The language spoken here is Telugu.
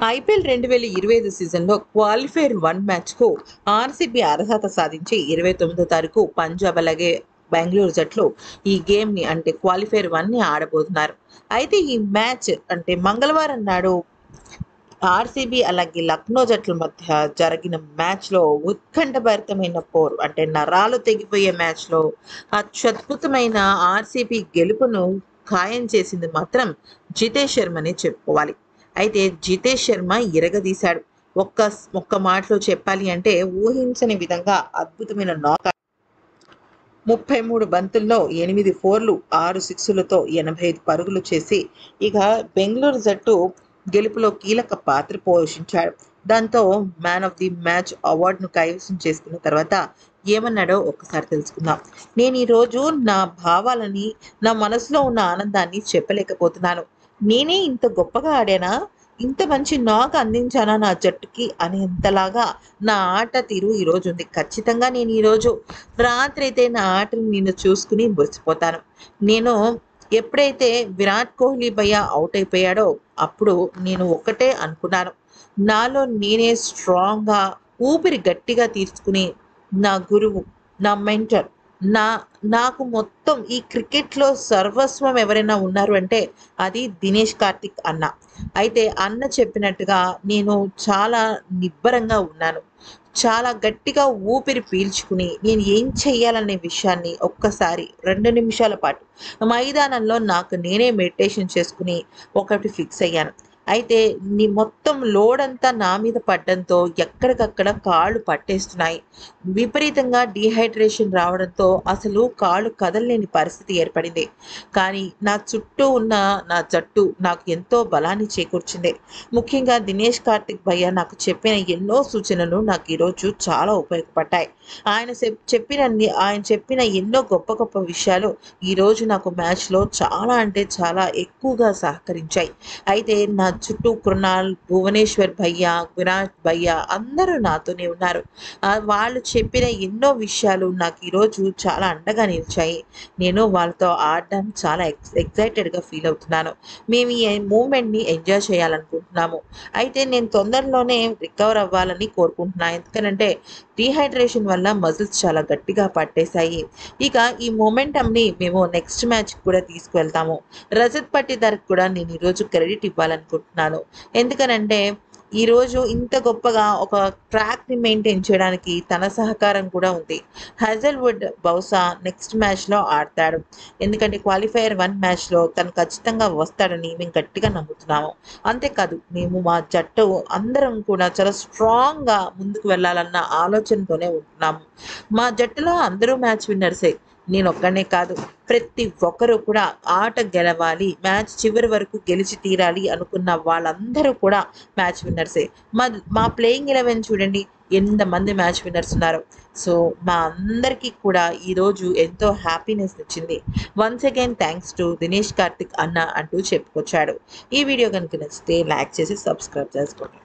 ఐపీఎల్ 2025 సీజన్లో క్వాలిఫైర్ 1 మ్యాచ్కు ఆర్సీబీ అర్హత సాధించి 29వ తారీఖు పంజాబ్ అలాగే బెంగళూరు జట్లు ఈ గేమ్ని అంటే క్వాలిఫైర్ 1ని ఆడబోతున్నారు. అయితే ఈ మ్యాచ్ అంటే మంగళవారం నాడు ఆర్సీబీ అలాగే లక్నో జట్ల మధ్య జరిగిన మ్యాచ్లో ఉత్కంఠభరితమైన పోరు అంటే నరాలు తెగిపోయే మ్యాచ్లో అత్యద్భుతమైన ఆర్సీబీ గెలుపును ఖాయం చేసింది మాత్రం జితేష్ శర్మనే చెప్పుకోవాలి. అయితే జితేష్ శర్మ ఇరగదీశాడు. ఒక్క ఒక్క మాటలో చెప్పాలి అంటే ఊహించని విధంగా అద్భుతమైన నాక్ 33 బంతుల్లో 8 ఫోర్లు 6 సిక్సులతో 85 పరుగులు చేసి ఇక బెంగళూరు జట్టు గెలుపులో కీలక పాత్ర పోషించాడు. దాంతో మ్యాన్ ఆఫ్ ది మ్యాచ్ అవార్డును కైవసం చేసుకున్న తర్వాత ఏమన్నాడో ఒక్కసారి తెలుసుకుందాం. నేను ఈరోజు నా భావాలని, నా మనసులో ఉన్న ఆనందాన్ని చెప్పలేకపోతున్నాను. నేనే ఇంత గొప్పగా ఆడానా, ఇంత మంచి నాక్ అందించానా నా జట్టుకి అనేంతలాగా నా ఆట తీరు ఈరోజు ఉంది. ఖచ్చితంగా నేను ఈరోజు రాత్రి అయితే నా ఆటను నేను చూసుకుని మురిసిపోతాను. నేను ఎప్పుడైతే విరాట్ కోహ్లీ భయ్య అవుట్ అయిపోయాడో అప్పుడు నేను ఒక్కటే అనుకున్నాను. నాలో నేనే స్ట్రాంగ్గా ఊపిరి గట్టిగా తీసుకుని నా గురువు, నా మెంటర్, నా నాకు మొత్తం ఈ క్రికెట్లో సర్వస్వం ఎవరైనా ఉన్నారు అంటే అది దినేష్ కార్తిక్ అన్న. అయితే అన్న చెప్పినట్టుగా నేను చాలా నిబ్బరంగా ఉన్నాను. చాలా గట్టిగా ఊపిరి పీల్చుకుని నేను ఏం చెయ్యాలనే విషయాన్ని ఒక్కసారి 2 నిమిషాల పాటు మైదానంలో నాకు నేనే మెడిటేషన్ చేసుకుని ఒకటి ఫిక్స్ అయ్యాను. అయితే నీ మొత్తం లోడ్ అంతా నా మీద పడ్డంతో ఎక్కడికక్కడ కాళ్ళు పట్టేస్తున్నాయి. విపరీతంగా డీహైడ్రేషన్ రావడంతో అసలు కాళ్ళు కదలలేని పరిస్థితి ఏర్పడింది. కానీ నా చుట్టూ ఉన్న నా జట్టు నాకు ఎంతో బలాన్ని చేకూర్చింది. ముఖ్యంగా దినేష్ కార్తిక్ భయ్య నాకు చెప్పిన ఎన్నో సూచనలు నాకు ఈరోజు చాలా ఉపయోగపడ్డాయి. ఆయన చెప్పిన ఎన్నో గొప్ప గొప్ప విషయాలు ఈరోజు నాకు మ్యాచ్లో చాలా అంటే చాలా ఎక్కువగా సహకరించాయి. అయితే నా చుట్టూ కృణాల్, భువనేశ్వర్ భయ్య, విరాట్ భయ్య అందరూ నాతోనే ఉన్నారు. వాళ్ళు చెప్పిన ఎన్నో విషయాలు నాకు ఈరోజు చాలా అండగా నిలిచాయి. నేను వాళ్ళతో ఆడడం చాలా ఎక్సైటెడ్గా ఫీల్ అవుతున్నాను. మేము ఈ మూమెంట్ని ఎంజాయ్ చేయాలనుకుంటున్నాము. అయితే నేను తొందరలోనే రికవర్ అవ్వాలని కోరుకుంటున్నాను. ఎందుకనంటే డీహైడ్రేషన్ వల్ల మజిల్స్ చాలా గట్టిగా పట్టేశాయి. ఇక ఈ మొమెంటమ్ని మేము నెక్స్ట్ మ్యాచ్ కూడా తీసుకువెళ్తాము. రజత్ పట్టిదార్కి కూడా నేను ఈరోజు క్రెడిట్ ఇవ్వాలనుకుంటున్నాను. ఎందుకనంటే ఈరోజు ఇంత గొప్పగా ఒక ట్రాక్ని మెయింటైన్ చేయడానికి తన సహకారం కూడా ఉంది. హజల్వుడ్ బహుశా నెక్స్ట్ మ్యాచ్లో ఆడతాడు. ఎందుకంటే క్వాలిఫైయర్ 1 మ్యాచ్లో తను ఖచ్చితంగా వస్తాడని మేము గట్టిగా నమ్ముతున్నాము. అంతేకాదు మేము మా జట్టు అందరం కూడా చాలా స్ట్రాంగ్గా ముందుకు వెళ్ళాలన్న ఆలోచనతోనే ఉంటున్నాము. మా జట్టులో అందరూ మ్యాచ్ విన్నర్సే. నేను ఒక్కనే కాదు, ప్రతి ఒక్కరూ కూడా ఆట గెలవాలి, మ్యాచ్ చివరి వరకు గెలిచి తీరాలి అనుకున్న వాళ్ళందరూ కూడా మ్యాచ్ విన్నర్సే. మా ప్లేయింగ్ 11 చూడండి ఎంతమంది మ్యాచ్ విన్నర్స్ ఉన్నారు. సో మా అందరికీ కూడా ఈరోజు ఎంతో హ్యాపీనెస్ ఇచ్చింది. Once again thanks to Dinesh Karthik అన్న అంటూ చెప్పుకొచ్చాడు. ఈ వీడియో కనుక నచ్చితే లైక్ చేసి సబ్స్క్రైబ్ చేసుకోండి.